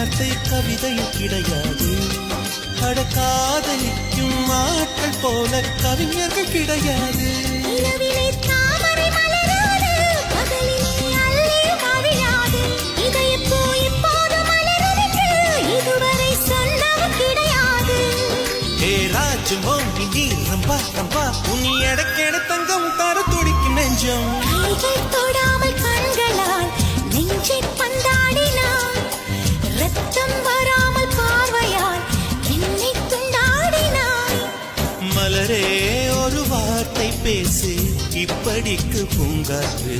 வார்த்தை கவிதையும் கிடையாது. காதலிக்கும் ஆட்கள் போல கவிஞர்கள் கிடையாது. உனி எடக்கேட தங்கம் தர துடிக்கும் நெஞ்சம். தொடாமல் கண்களால் நெஞ்சை பந்தாடினார். ரத்தம் வராமல் பார்வையால் என்னை துண்டாடினார். மலரே ஒரு வார்த்தை பேசு இப்படிக்கு பூங்காற்று.